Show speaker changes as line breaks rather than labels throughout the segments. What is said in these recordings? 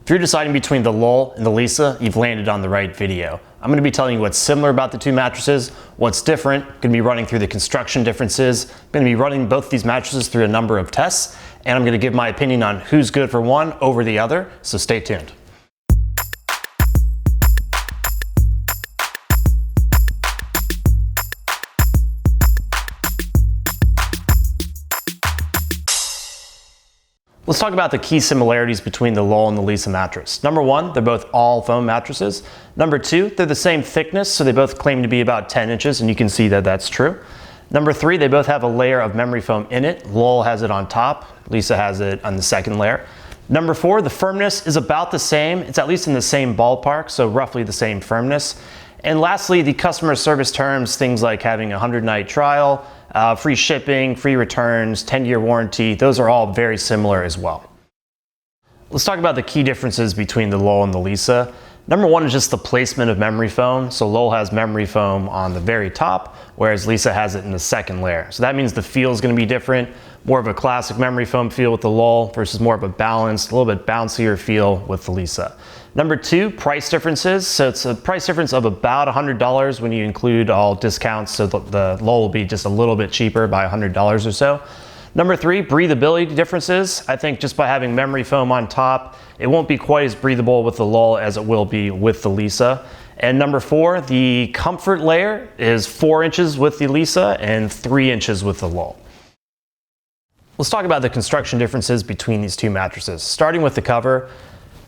If you're deciding between the Lull and the Leesa, you've landed on the right video. I'm going to be telling you what's similar about the two mattresses, what's different. I'm going to be running through the construction differences. I'm going to be running both these mattresses through a number of tests, and I'm going to give my opinion on who's good for one over the other, so stay tuned. Let's talk about the key similarities between the Lull and the Leesa mattress. Number one, they're both all foam mattresses. Number two, they're the same thickness, so they both claim to be about 10 inches, and you can see that that's true. Number three, they both have a layer of memory foam in it. Lull has it on top, Leesa has it on the second layer. Number four, the firmness is about the same. It's at least in the same ballpark, so roughly the same firmness. And lastly, the customer service terms, things like having a 100-night trial, free shipping, free returns, 10-year warranty, those are all very similar as well. Let's talk about the key differences between the Lull and the Leesa. Number one is just the placement of memory foam. So Lull has memory foam on the very top, whereas Leesa has it in the second layer. So that means the feel is going to be different, more of a classic memory foam feel with the Lull versus more of a balanced, a little bit bouncier feel with the Leesa. Number two, price differences. So it's a price difference of about $100 when you include all discounts. So the Lull will be just a little bit cheaper by $100 or so. Number three, breathability differences. I think just by having memory foam on top, it won't be quite as breathable with the Lull as it will be with the Leesa. And number four, the comfort layer is 4 inches with the Leesa and 3 inches with the Lull. Let's talk about the construction differences between these two mattresses. Starting with the cover,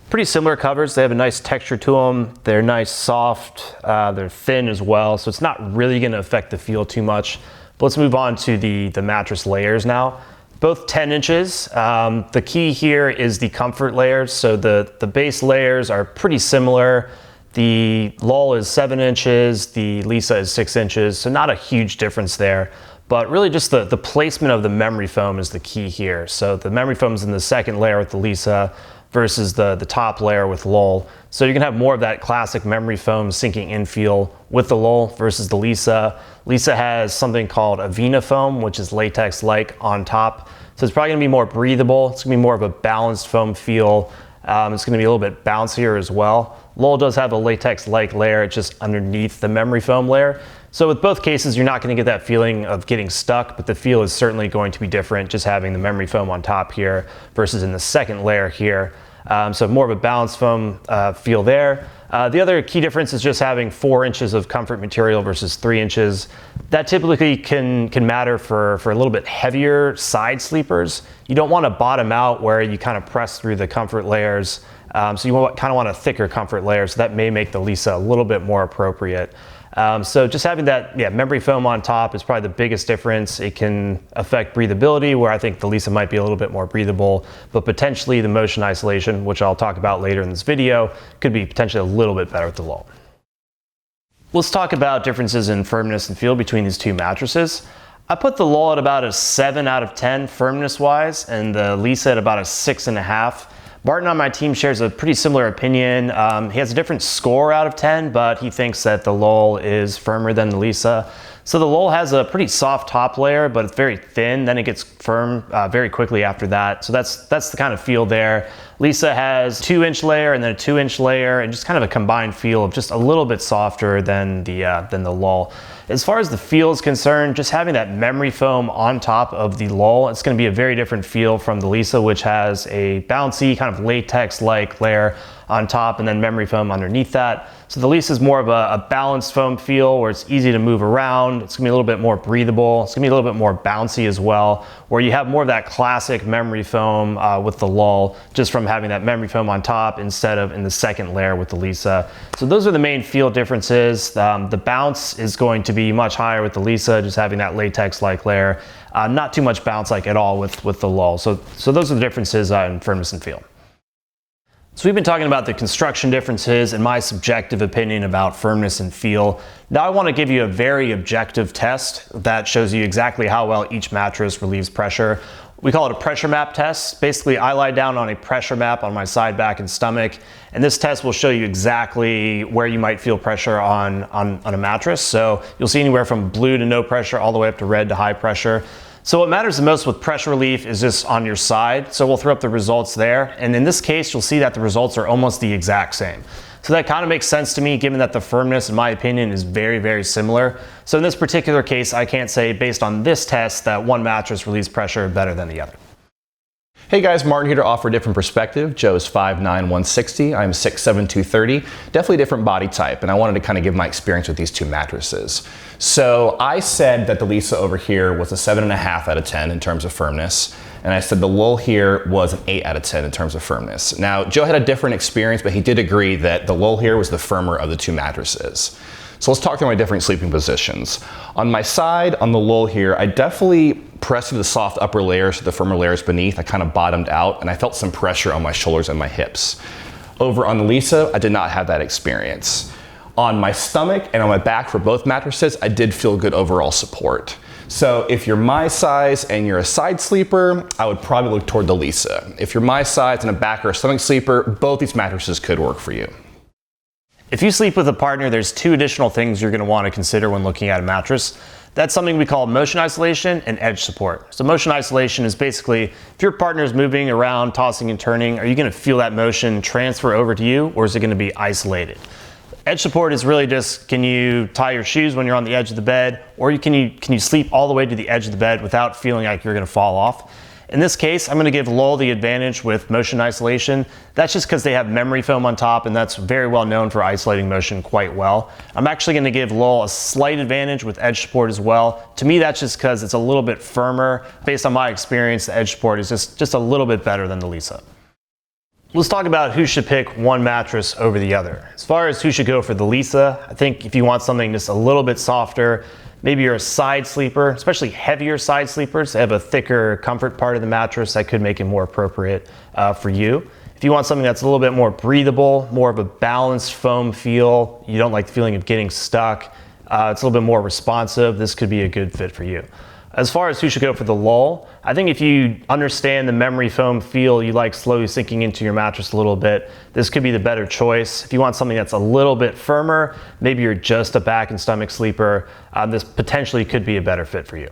pretty similar covers. They have a nice texture to them. They're nice, soft, they're thin as well, so it's not really gonna affect the feel too much. But let's move on to the mattress layers now. Both 10 inches. The key here is the comfort layers. So the base layers are pretty similar. The Lull is 7 inches, the Leesa is 6 inches, so not a huge difference there. But really just the placement of the memory foam is the key here. So the memory foam is in the second layer with the Leesa versus the top layer with Lull. So you can have more of that classic memory foam sinking in feel with the Lull versus the Leesa. Leesa has something called Avena foam, which is latex-like on top. So it's probably gonna be more breathable. It's gonna be more of a balanced foam feel. It's gonna be a little bit bouncier as well. Lull does have a latex-like layer, it's just underneath the memory foam layer. So with both cases, you're not going to get that feeling of getting stuck, but the feel is certainly going to be different just having the memory foam on top here versus in the second layer here. So more of a balanced foam feel there. The other key difference is just having 4 inches of comfort material versus 3 inches. That typically can matter for a little bit heavier side sleepers. You don't want to bottom out where you kind of press through the comfort layers. So you kind of want a thicker comfort layer, so that may make the Leesa a little bit more appropriate. So just having that memory foam on top is probably the biggest difference. It can affect breathability, where I think the Leesa might be a little bit more breathable, but potentially the motion isolation, which I'll talk about later in this video, could be potentially a little bit better with the Lull. Let's talk about differences in firmness and feel between these two mattresses. I put the Lull at about a 7 out of 10 firmness wise, and the Leesa at about a 6.5. Barton on my team shares a pretty similar opinion. He has a different score out of 10, but he thinks that the Lull is firmer than the Leesa. So the Lull has a pretty soft top layer, but it's very thin. Then it gets firm very quickly after that. So that's the kind of feel there. Leesa has 2-inch layer and then a 2-inch layer, and just kind of a combined feel of just a little bit softer than the Lull. As far as the feel is concerned, just having that memory foam on top of the Lull, it's going to be a very different feel from the Leesa, which has a bouncy kind of latex-like layer on top and then memory foam underneath that. So the Leesa is more of a balanced foam feel where it's easy to move around. It's gonna be a little bit more breathable. It's gonna be a little bit more bouncy as well, where you have more of that classic memory foam with the Lull, just from having that memory foam on top instead of in the second layer with the Leesa. So those are the main feel differences. The bounce is going to be much higher with the Leesa, just having that latex-like layer. Not too much bounce like at all with the Lull. So those are the differences in firmness and feel. So we've been talking about the construction differences and my subjective opinion about firmness and feel. Now I want to give you a very objective test that shows you exactly how well each mattress relieves pressure. We call it a pressure map test. Basically, I lie down on a pressure map on my side, back, and stomach, and this test will show you exactly where you might feel pressure on a mattress. So you'll see anywhere from blue to no pressure all the way up to red to high pressure. So what matters the most with pressure relief is just on your side. So we'll throw up the results there. And in this case, you'll see that the results are almost the exact same. So that kind of makes sense to me, given that the firmness, in my opinion, is very, very similar. So in this particular case, I can't say based on this test that one mattress relieves pressure better than the other.
Hey guys, Martin here to offer a different perspective. Joe's 5'9", 160. I'm 6'7", 230. Definitely a different body type, and I wanted to kind of give my experience with these two mattresses. So I said that the Leesa over here was a 7.5 out of 10 in terms of firmness, and I said the Lull here was an 8 out of 10 in terms of firmness. Now, Joe had a different experience, but he did agree that the Lull here was the firmer of the two mattresses. So let's talk through my different sleeping positions. On my side, on the Lull here, I definitely pressed through the soft upper layers to the firmer layers beneath. I kind of bottomed out and I felt some pressure on my shoulders and my hips. Over on the Leesa, I did not have that experience. On my stomach and on my back for both mattresses, I did feel good overall support. So if you're my size and you're a side sleeper, I would probably look toward the Leesa. If you're my size and a back or a stomach sleeper, both these mattresses could work for you.
If you sleep with a partner, there's two additional things you're going to want to consider when looking at a mattress. That's something we call motion isolation and edge support. So motion isolation is basically if your partner is moving around, tossing and turning, are you going to feel that motion transfer over to you, or is it going to be isolated? Edge support is really just, can you tie your shoes when you're on the edge of the bed, or can you sleep all the way to the edge of the bed without feeling like you're going to fall off? In this case, I'm going to give Lull the advantage with motion isolation. That's just because they have memory foam on top, and that's very well known for isolating motion quite well. I'm actually going to give Lull a slight advantage with edge support as well. To me, that's just because it's a little bit firmer. Based on my experience, the edge support is just a little bit better than the Leesa. Let's talk about who should pick one mattress over the other. As far as who should go for the Leesa, I think if you want something just a little bit softer, maybe you're a side sleeper, especially heavier side sleepers, they have a thicker comfort part of the mattress that could make it more appropriate for you. If you want something that's a little bit more breathable, more of a balanced foam feel, you don't like the feeling of getting stuck, it's a little bit more responsive, this could be a good fit for you. As far as who should go for the Lull, I think if you understand the memory foam feel, you like slowly sinking into your mattress a little bit, this could be the better choice. If you want something that's a little bit firmer, maybe you're just a back and stomach sleeper, this potentially could be a better fit for you.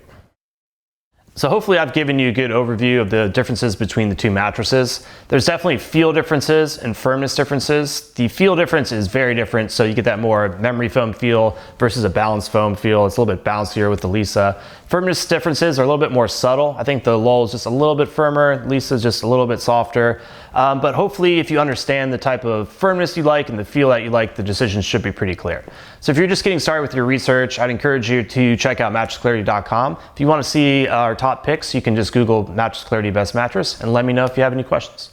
So hopefully I've given you a good overview of the differences between the two mattresses. There's definitely feel differences and firmness differences. The feel difference is very different, so you get that more memory foam feel versus a balanced foam feel. It's a little bit bouncier with the Leesa. Firmness differences are a little bit more subtle. I think the Lull is just a little bit firmer, Leesa is just a little bit softer. But hopefully if you understand the type of firmness you like and the feel that you like, the decision should be pretty clear. So if you're just getting started with your research, I'd encourage you to check out mattressclarity.com. If you want to see our top picks, you can just Google Mattress Clarity Best Mattress and let me know if you have any questions.